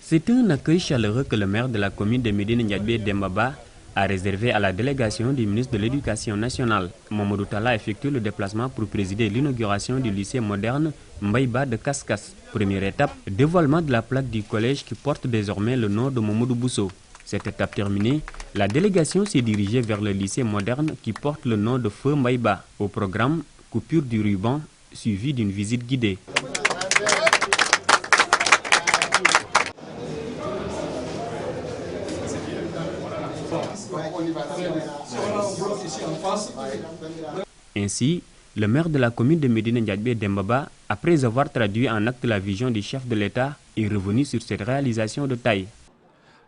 C'est un accueil chaleureux que le maire de la commune de Médina Ndiadbé Demba Ba a réservé à la délégation du ministre de l'Éducation nationale. Mamadou Talla effectue le déplacement pour présider l'inauguration du lycée moderne Mbaïba de Kaskas. Première étape, dévoilement de la plaque du collège qui porte désormais le nom de Mamadou Bousso. Cette étape terminée, la délégation s'est dirigée vers le lycée moderne qui porte le nom de Feu Mbaïba. Au programme, coupure du ruban suivie d'une visite guidée. Ainsi, le maire de la commune de Médina Ndiadbé Demba Ba, après avoir traduit en acte la vision du chef de l'État, est revenu sur cette réalisation de taille.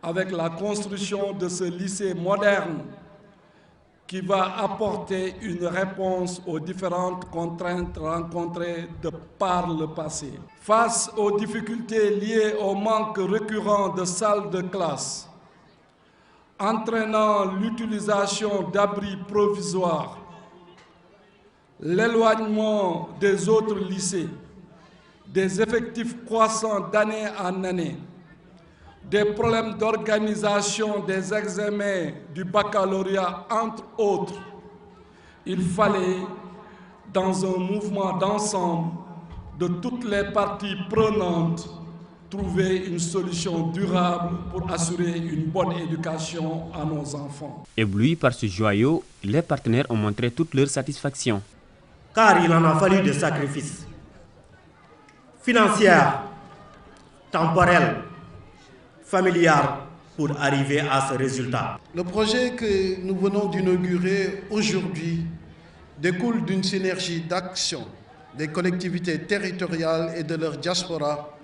Avec la construction de ce lycée moderne qui va apporter une réponse aux différentes contraintes rencontrées de par le passé. Face aux difficultés liées au manque récurrent de salles de classe, entraînant l'utilisation d'abris provisoires, l'éloignement des autres lycées, des effectifs croissants d'année en année, des problèmes d'organisation des examens du baccalauréat, entre autres, il fallait, dans un mouvement d'ensemble de toutes les parties prenantes, trouver une solution durable pour assurer une bonne éducation à nos enfants. Éblouis par ce joyau, les partenaires ont montré toute leur satisfaction. Car il en a fallu des sacrifices financiers, temporels, familial pour arriver à ce résultat. Le projet que nous venons d'inaugurer aujourd'hui découle d'une synergie d'action des collectivités territoriales et de leur diaspora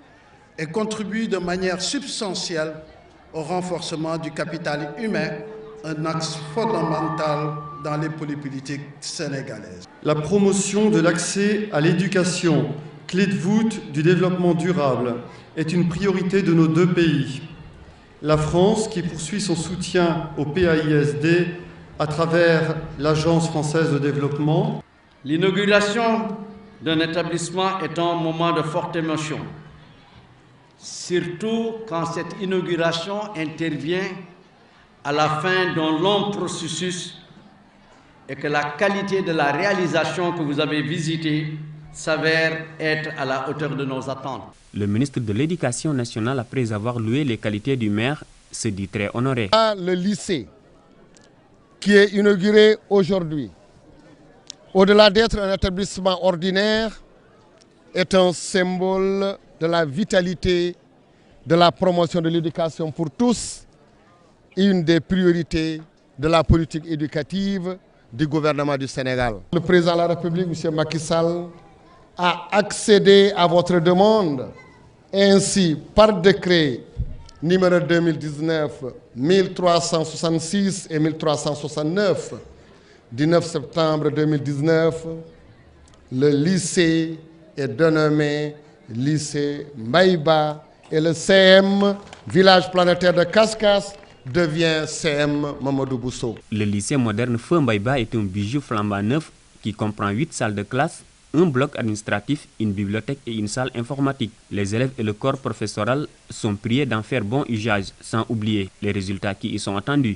et contribue de manière substantielle au renforcement du capital humain, un axe fondamental dans les politiques sénégalaises. La promotion de l'accès à l'éducation, clé de voûte du développement durable, est une priorité de nos deux pays. La France, qui poursuit son soutien au PAISD à travers l'Agence française de développement. L'inauguration d'un établissement est un moment de forte émotion, surtout quand cette inauguration intervient à la fin d'un long processus et que la qualité de la réalisation que vous avez visitée s'avère être à la hauteur de nos attentes. Le ministre de l'Éducation nationale, après avoir loué les qualités du maire, se dit très honoré. Le lycée qui est inauguré aujourd'hui, au-delà d'être un établissement ordinaire, est un symbole de la vitalité, de la promotion de l'éducation pour tous, une des priorités de la politique éducative du gouvernement du Sénégal. Le président de la République, M. Macky Sall, a accédé à votre demande. Ainsi, par décret numéro 2019-1366 et 1369 du 9 septembre 2019, le lycée est dénommé lycée Mbaïba et le CM, village planétaire de Kaskas, devient CM Mamadou Bousso. Le lycée moderne Feu Mbaïba est un bijou flambant neuf qui comprend 8 salles de classe, un bloc administratif, une bibliothèque et une salle informatique. Les élèves et le corps professoral sont priés d'en faire bon usage, sans oublier les résultats qui y sont attendus.